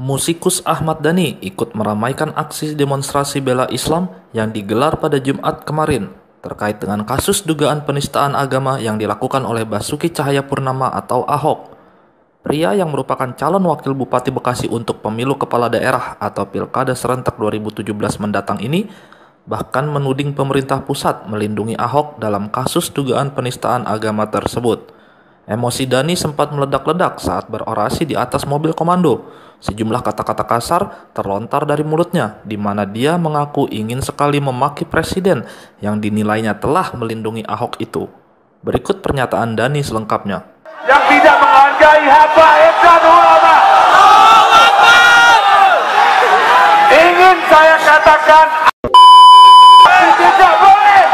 Musikus Ahmad Dhani ikut meramaikan aksi demonstrasi bela Islam yang digelar pada Jumat kemarin terkait dengan kasus dugaan penistaan agama yang dilakukan oleh Basuki Cahayapurnama atau Ahok. Pria yang merupakan calon wakil Bupati Bekasi untuk pemilu kepala daerah atau Pilkada serentak 2017 mendatang ini bahkan menuding pemerintah pusat melindungi Ahok dalam kasus dugaan penistaan agama tersebut. Emosi Dhani sempat meledak-ledak saat berorasi di atas mobil komando. Sejumlah kata-kata kasar terlontar dari mulutnya, di mana dia mengaku ingin sekali memaki presiden yang dinilainya telah melindungi Ahok itu. Berikut pernyataan Dhani selengkapnya. Yang tidak menghargai habaib dan ulama. Ingin saya katakan, tidak boleh.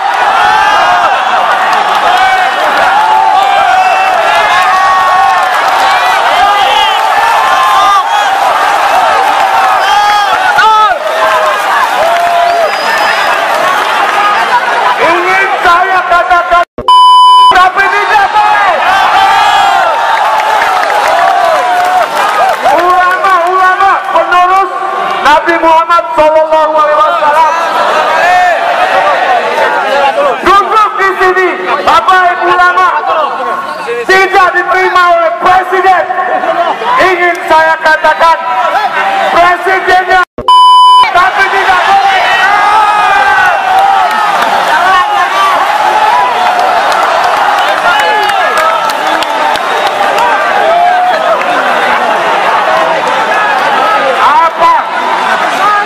Ingin saya katakan, tapi tidak boleh. Ulama-ulama penerus Nabi Muhammad SAW duduk di sini. Bapak Ibu ulama tidak diterima oleh presiden. Ingin saya katakan, presidennya tapi tidak boleh.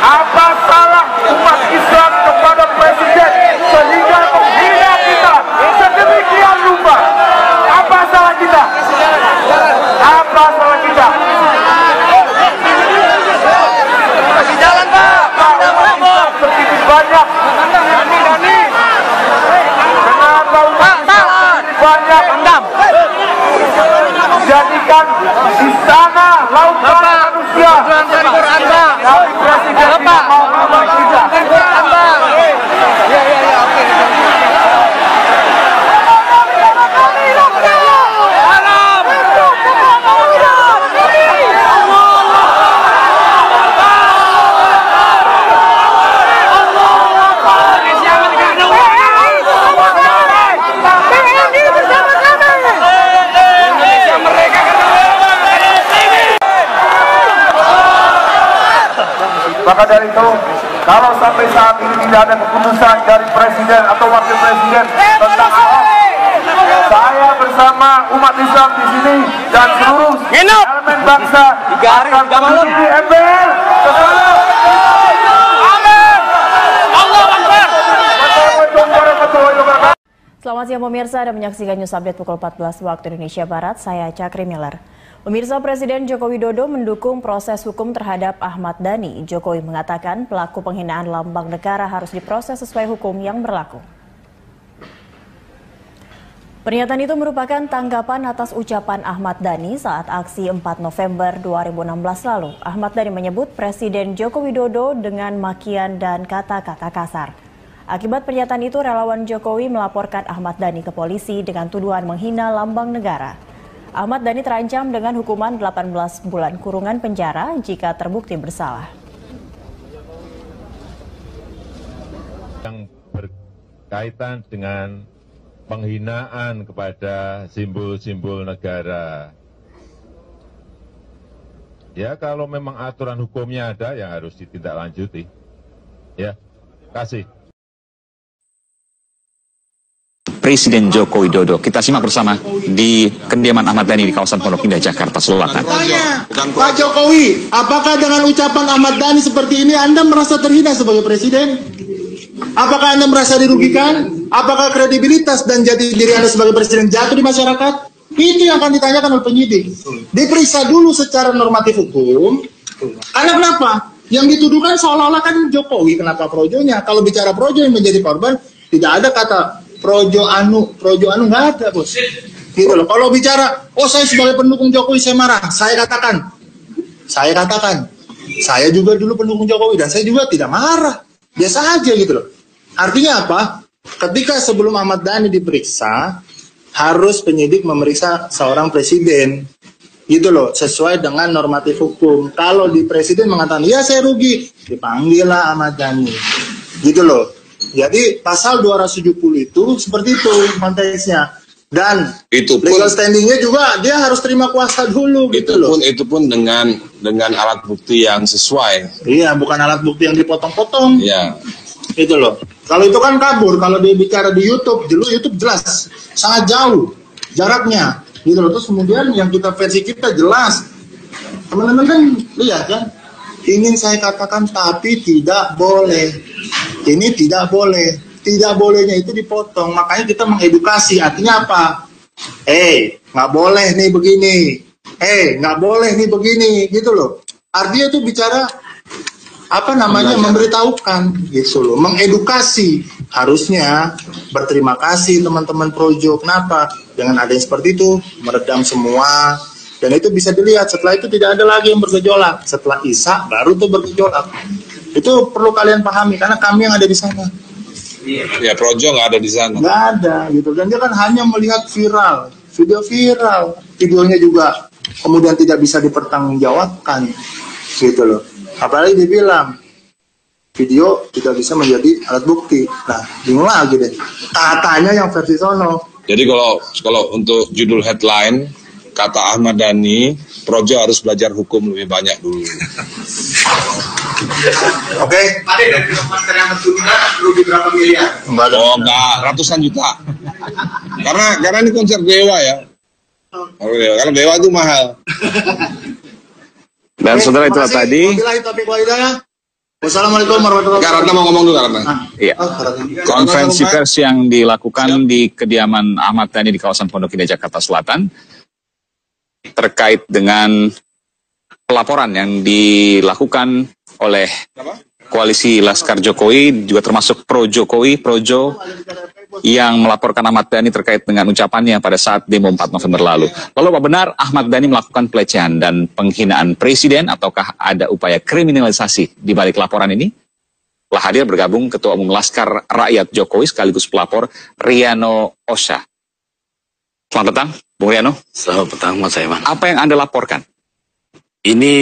Apa salah umat Islam kepada presiden sehingga menghina kita sedemikian rupa? Apa salah kita? Apa salah kita? Bagi jalan, Pak. Begitu banyak. Kenapa umat Islam banyak dijadikan di sana lautan manusia? Tapi presiden tidak mau mengubah kita. Maka dari itu, kalau sampai saat ini tidak ada keputusan dari presiden atau wakil presiden tentang Ahok, saya bersama umat Islam di sini dan seluruh elemen bangsa akan menuju di MPR. Selamat siang pemirsa, Anda menyaksikan News Update pukul 14 waktu Indonesia Barat. Saya Cakri Miller. Pemirsa, Presiden Joko Widodo mendukung proses hukum terhadap Ahmad Dhani. Jokowi mengatakan pelaku penghinaan lambang negara harus diproses sesuai hukum yang berlaku. Pernyataan itu merupakan tanggapan atas ucapan Ahmad Dhani saat aksi 4 November 2016 lalu. Ahmad Dhani menyebut Presiden Joko Widodo dengan makian dan kata-kata kasar. Akibat pernyataan itu, relawan Jokowi melaporkan Ahmad Dhani ke polisi dengan tuduhan menghina lambang negara. Ahmad Dhani terancam dengan hukuman 18 bulan kurungan penjara jika terbukti bersalah. Yang berkaitan dengan penghinaan kepada simbol-simbol negara. Ya, kalau memang aturan hukumnya ada, ya harus ditindaklanjuti. Ya, kasih. Presiden Joko Widodo. Kita simak bersama di kediaman Ahmad Dhani di kawasan Pondok Indah, Jakarta Selatan. Pak Jokowi, apakah dengan ucapan Ahmad Dhani seperti ini Anda merasa terhina sebagai presiden? Apakah Anda merasa dirugikan? Apakah kredibilitas dan jati diri Anda sebagai presiden jatuh di masyarakat? Itu yang akan ditanyakan oleh penyidik. Diperiksa dulu secara normatif hukum. Karena kenapa? Yang dituduhkan seolah-olah kan Jokowi, kenapa projonya? Kalau bicara projo yang menjadi korban, tidak ada kata projo anu nggak ada, bos. Gitu loh. Kalau bicara, oh saya sebagai pendukung Jokowi saya marah, saya katakan, saya juga dulu pendukung Jokowi dan saya juga tidak marah, biasa aja gitu loh. Artinya apa? Ketika sebelum Ahmad Dhani diperiksa, harus penyidik memeriksa seorang presiden. gitu loh, sesuai dengan normatif hukum. Kalau di presiden mengatakan ya saya rugi, dipanggil lah Ahmad Dhani, gitu loh. Jadi pasal 270 itu seperti itu konteksnya. Dan itu pun, legal standingnya juga dia harus terima kuasa dulu gitu loh. Itu pun dengan alat bukti yang sesuai. Iya, bukan alat bukti yang dipotong-potong. Iya. Itu loh. Kalau itu kan kabur. Kalau dia bicara di YouTube, dulu YouTube jelas sangat jauh jaraknya. Gitu loh. Terus kemudian yang kita versi kita jelas. Teman-teman kan lihat kan. Ingin saya katakan tapi tidak boleh. Ini tidak boleh. Tidak bolehnya itu dipotong, makanya kita mengedukasi. Artinya apa? Nggak boleh nih begini. Nggak boleh nih begini, gitu loh. Artinya itu bicara apa namanya, memberitahukan, gitu loh, mengedukasi. Harusnya berterima kasih teman-teman Projo. Kenapa? Dengan ada yang seperti itu, meredam semua. Dan itu bisa dilihat. Setelah itu tidak ada lagi yang bergejolak. Setelah Isya baru tuh bergejolak. Itu perlu kalian pahami karena kami yang ada di sana. Ya, Projo nggak ada di sana. Nggak ada gitu. Dan dia kan hanya melihat viral, video viral, videonya juga kemudian tidak bisa dipertanggungjawabkan, gitu loh. Apalagi dibilang video tidak bisa menjadi alat bukti. Nah, bingung lagi deh. Katanya yang versi sono. Jadi kalau untuk judul headline kata Ahmad Dhani, Projo harus belajar hukum lebih banyak dulu. Oke. Ada dari Kementerian yang tertunda rugi berapa miliar? Oh enggak, ratusan juta. Karena ini konser Dewa ya. Karena Dewa itu mahal. Dan saudara itu tadi. Wassalamualaikum warahmatullahi wabarakatuh. Karena mau ngomong dulu karena. Iya. Konferensi pers yang dilakukan di kediaman Ahmad Dhani di kawasan Pondok Indah, Jakarta Selatan terkait dengan pelaporan yang dilakukan oleh koalisi Laskar Jokowi, juga termasuk Pro Jokowi, Projo, yang melaporkan Ahmad Dhani terkait dengan ucapannya pada saat demo 4 November lalu. Lalu apa benar Ahmad Dhani melakukan pelecehan dan penghinaan presiden, ataukah ada upaya kriminalisasi di balik laporan ini? Telah hadir bergabung Ketua Umum Laskar Rakyat Jokowi sekaligus pelapor Riano Osha. Selamat petang, Bung Riano. Selamat petang, Mas Aiman. Apa yang Anda laporkan? Ini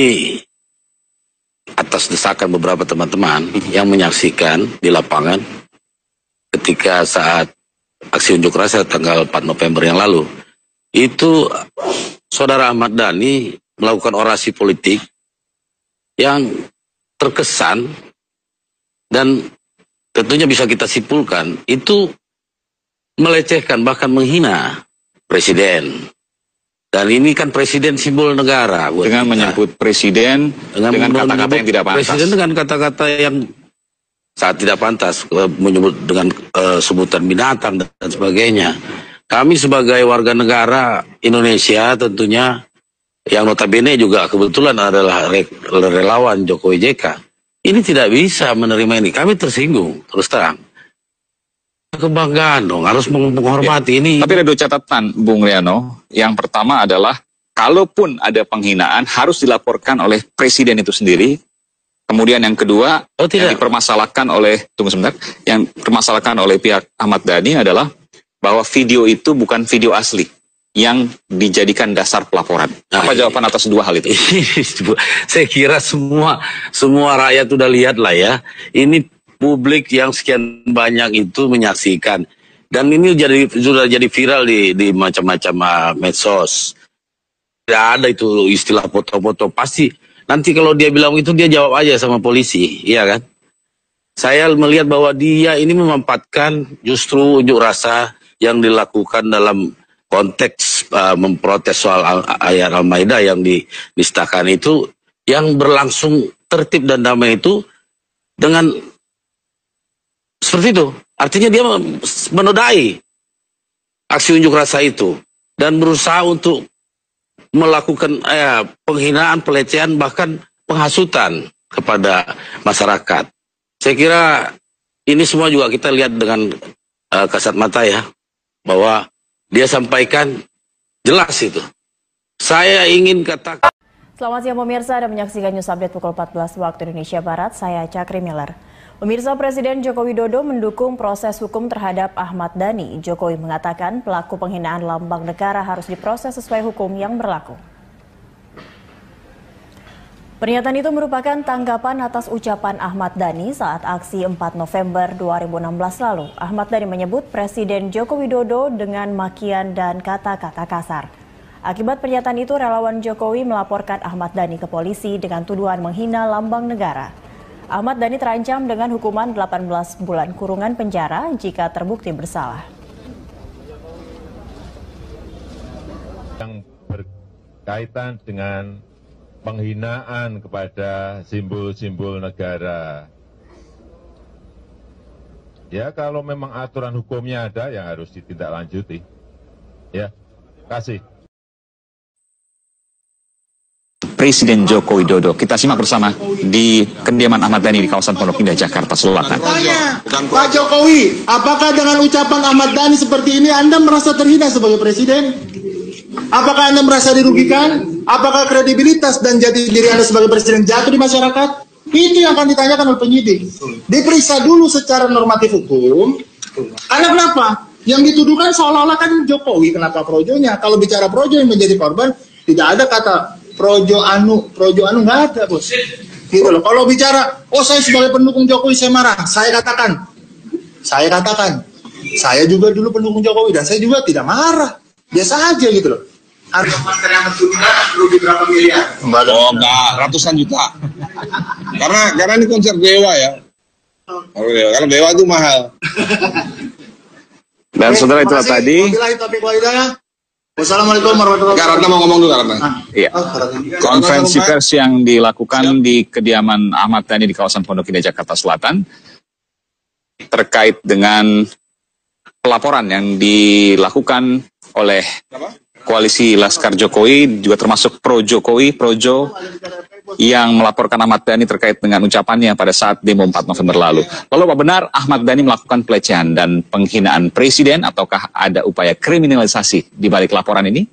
atas desakan beberapa teman-teman yang menyaksikan di lapangan ketika saat aksi unjuk rasa tanggal 4 November yang lalu. Itu Saudara Ahmad Dhani melakukan orasi politik yang terkesan dan tentunya bisa kita simpulkan itu melecehkan bahkan menghina presiden. Dan ini kan presiden simbol negara. Dengan menyebut presiden dengan kata-kata yang tidak pantas. Presiden dengan kata-kata yang saat tidak pantas, menyebut dengan sebutan binatang dan sebagainya. Kami sebagai warga negara Indonesia tentunya, yang notabene juga kebetulan adalah relawan Jokowi JK, ini tidak bisa menerima ini. Kami tersinggung, terus terang. Kebanggaan dong, harus menghormati ini. Tapi ada 2 catatan, Bung Riano. Yang pertama adalah, kalaupun ada penghinaan, harus dilaporkan oleh presiden itu sendiri. Kemudian yang kedua, yang dipermasalahkan oleh, tunggu sebentar, yang dipermasalahkan oleh pihak Ahmad Dhani adalah bahwa video itu bukan video asli yang dijadikan dasar pelaporan. Apa jawaban atas 2 hal itu? Saya kira semua rakyat sudah lihat lah ya. Ini publik yang sekian banyak itu menyaksikan, dan ini sudah jadi viral di macam-macam medsos. Tidak ada itu istilah foto-foto. Pasti nanti kalau dia bilang itu, dia jawab aja sama polisi, iya kan? Saya melihat bahwa dia ini memanfaatkan justru unjuk rasa yang dilakukan dalam konteks memprotes soal ayat Al-Maidah yang dinistakan itu, yang berlangsung tertib dan damai itu dengan seperti itu. Artinya dia menodai aksi unjuk rasa itu dan berusaha untuk melakukan penghinaan, pelecehan, bahkan penghasutan kepada masyarakat. Saya kira ini semua juga kita lihat dengan kasat mata ya, bahwa dia sampaikan jelas itu. Saya ingin katakan. Selamat siang pemirsa, Anda menyaksikan News Update pukul 14 waktu Indonesia Barat. Saya Cakri Miller. Pemirsa, Presiden Joko Widodo mendukung proses hukum terhadap Ahmad Dhani. Jokowi mengatakan pelaku penghinaan lambang negara harus diproses sesuai hukum yang berlaku. Pernyataan itu merupakan tanggapan atas ucapan Ahmad Dhani saat aksi 4 November 2016 lalu. Ahmad Dhani menyebut Presiden Joko Widodo dengan makian dan kata-kata kasar. Akibat pernyataan itu, relawan Jokowi melaporkan Ahmad Dhani ke polisi dengan tuduhan menghina lambang negara. Ahmad Dhani terancam dengan hukuman 18 bulan kurungan penjara jika terbukti bersalah. Yang berkaitan dengan penghinaan kepada simbol-simbol negara. Ya, kalau memang aturan hukumnya ada, yang harus ditindaklanjuti. Ya, kasih. Presiden Joko Widodo. Kita simak bersama di kediaman Ahmad Dhani di kawasan Pondok Indah, Jakarta Selatan. Pak Jokowi, apakah dengan ucapan Ahmad Dhani seperti ini Anda merasa terhina sebagai presiden? Apakah Anda merasa dirugikan? Apakah kredibilitas dan jati diri Anda sebagai presiden jatuh di masyarakat? Itu yang akan ditanyakan oleh penyidik. Diperiksa dulu secara normatif hukum. Karena kenapa? Yang dituduhkan seolah-olah kan Jokowi, kenapa projonya? Kalau bicara projo yang menjadi korban, tidak ada kata projo anu nggak ada, bos. Gitu loh. Kalau bicara, oh saya sebagai pendukung Jokowi saya marah, saya katakan, saya juga dulu pendukung Jokowi dan saya juga tidak marah, biasa aja gitu loh. Harga mantan yang tertunda rugi berapa miliar? Oh enggak, ratusan juta. Karena ini konser Dewa ya. Karena Dewa itu mahal. Dan saudara itu tadi. Wassalamualaikum warahmatullahi wabarakatuh. Karena mau ngomong dulu karena. Iya. Konferensi pers yang dilakukan di kediaman Ahmad Dhani di kawasan Pondok Indah, Jakarta Selatan terkait dengan pelaporan yang dilakukan oleh koalisi Laskar Jokowi, juga termasuk Pro Jokowi, Projo, yang melaporkan Ahmad Dhani terkait dengan ucapannya pada saat demo 4 November lalu. Lalu apa benar Ahmad Dhani melakukan pelecehan dan penghinaan presiden, ataukah ada upaya kriminalisasi di balik laporan ini?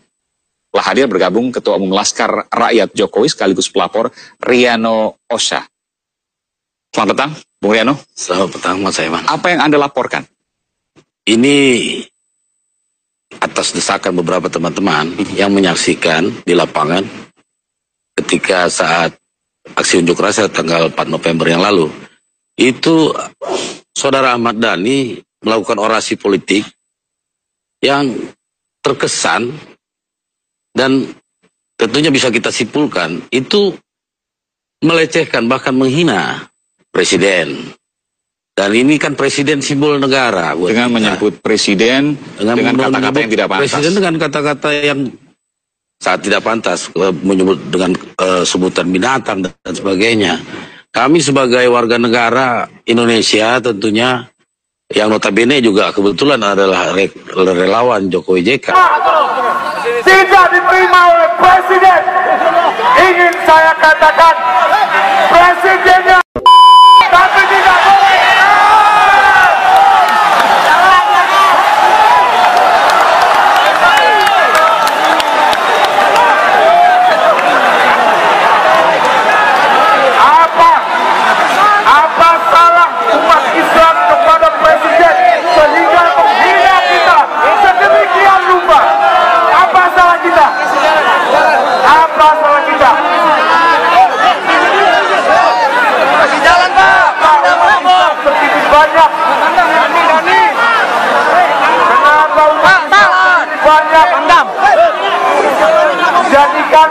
Telah hadir bergabung Ketua Umum Laskar Rakyat Jokowi sekaligus pelapor Riano Osha. Selamat petang, Bung Riano. Selamat petang, Mas Aiman. Apa yang Anda laporkan? Ini atas desakan beberapa teman-teman yang menyaksikan di lapangan ketika saat aksi unjuk rasa tanggal 4 November yang lalu. Itu Saudara Ahmad Dhani melakukan orasi politik yang terkesan dan tentunya bisa kita simpulkan itu melecehkan bahkan menghina presiden. Dan ini kan presiden simbol negara. Dengan menyebut presiden dengan kata-kata yang tidak pantas. Presiden dengan kata-kata yang saat tidak pantas, menyebut dengan sebutan binatang dan sebagainya. Kami sebagai warga negara Indonesia tentunya, yang notabene juga kebetulan adalah relawan Jokowi JK. Tidak diterima oleh presiden. Ingin saya katakan, presidennya tapi tidak boleh. Apa salah umat Islam kepada presiden sehingga menghina kita sedemikian rupa? Apa salah kita? Apa salah kita? Kasih jalan, Pak. Begitu banyak. Kenapa umat Islam banyak dijadikan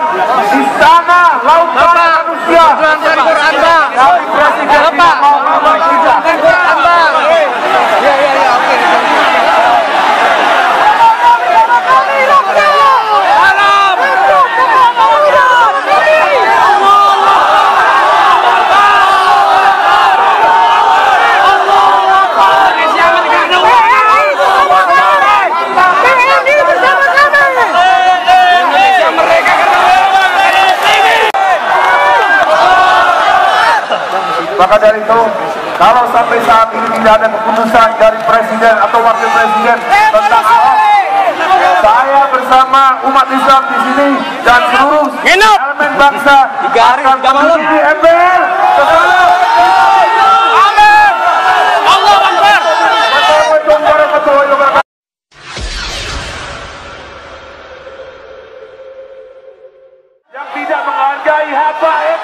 di sana lautan manusia? Tapi presiden tidak mau ngomong kita. Maka dari itu, kalau sampai saat ini tidak ada keputusan dari presiden atau wakil presiden tentang Ahok, saya bersama umat Islam di sini dan seluruh elemen bangsa akan menuju MPR. Amin. Allah Akbar. Assalamualaikum warahmatullahi wabarakatuh. Yang tidak menghargai hak rakyat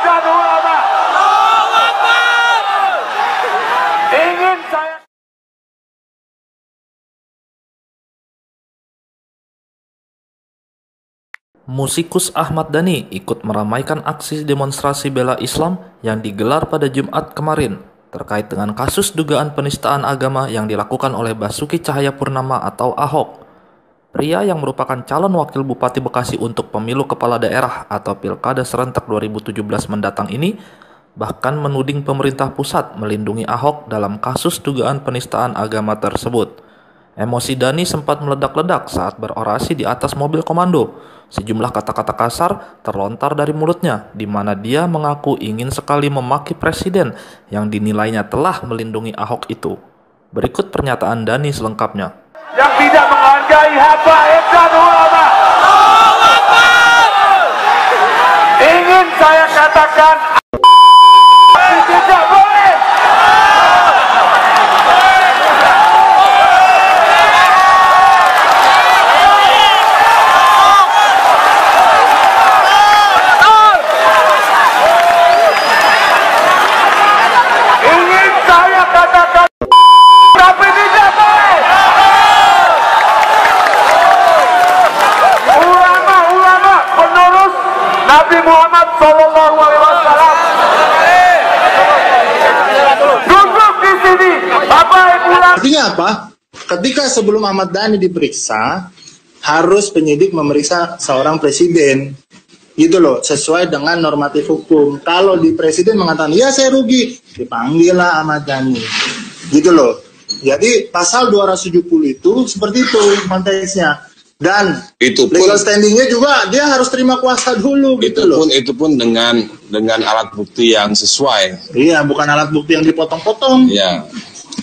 Musikus Ahmad Dhani ikut meramaikan aksi demonstrasi bela Islam yang digelar pada Jumat kemarin terkait dengan kasus dugaan penistaan agama yang dilakukan oleh Basuki Cahayapurnama atau Ahok. Pria yang merupakan calon wakil Bupati Bekasi untuk pemilu kepala daerah atau Pilkada serentak 2017 mendatang ini bahkan menuding pemerintah pusat melindungi Ahok dalam kasus dugaan penistaan agama tersebut. Emosi Dhani sempat meledak-ledak saat berorasi di atas mobil komando. Sejumlah kata-kata kasar terlontar dari mulutnya, di mana dia mengaku ingin sekali memaki presiden yang dinilainya telah melindungi Ahok itu. Berikut pernyataan Dhani selengkapnya. Yang tidak menghargai habaib dan ulama. Ingin saya katakan, tidak boleh. Ingin saya katakan, tapi tidak boleh. Ulama-ulama penerus Nabi Muhammad SAW duduk di sini. Bapak Ibu. Artinya apa? Ketika sebelum Ahmad Dhani diperiksa, harus penyidik memeriksa seorang presiden. Gitu loh, sesuai dengan normatif hukum. Kalau di presiden mengatakan, ya saya rugi, dipanggillah Ahmad Dhani. Gitu loh. Jadi pasal 270 itu seperti itu konteksnya. Dan Itu pun, legal standingnya juga dia harus terima kuasa dulu gitu loh. itu pun dengan alat bukti yang sesuai. Iya, bukan alat bukti yang dipotong-potong. Ya.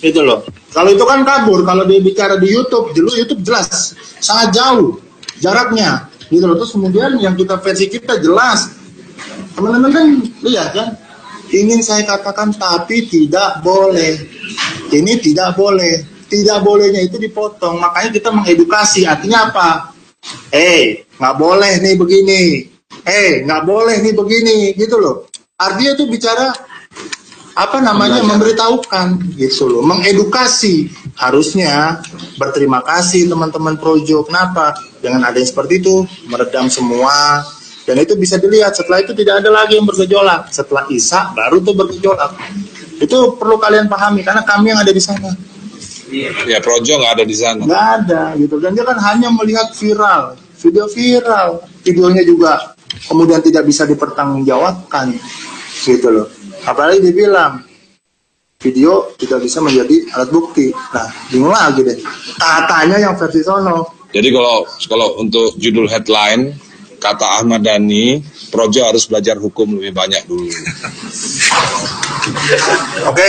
Itu loh. Kalau itu kan kabur. Kalau dia bicara di YouTube, dulu YouTube jelas sangat jauh jaraknya. Gitu loh. Terus kemudian yang kita versi kita jelas. Teman-teman kan lihat kan. Ingin saya katakan tapi tidak boleh. Ini tidak boleh. Tidak bolehnya itu dipotong. Makanya kita mengedukasi. Artinya apa? Nggak boleh nih begini. Nggak boleh nih begini. Gitu loh. Artinya itu bicara apa namanya, memberitahukan gitu loh, mengedukasi. Harusnya berterima kasih teman-teman Projo. Kenapa? Dengan ada yang seperti itu meredam semua, dan itu bisa dilihat setelah itu tidak ada lagi yang bergejolak. Setelah Isya baru tuh bergejolak. Itu perlu kalian pahami karena kami yang ada di sana. Ya, Projo nggak ada di sana. Nggak ada gitu, dan dia kan hanya melihat viral, video viral, videonya juga kemudian tidak bisa dipertanggungjawabkan gitu loh. Apalagi dibilang video tidak bisa menjadi alat bukti. Nah, bingung lagi deh. Katanya yang versi sono. Jadi kalau untuk judul headline, kata Ahmad Dhani, Projo harus belajar hukum lebih banyak dulu. Oke?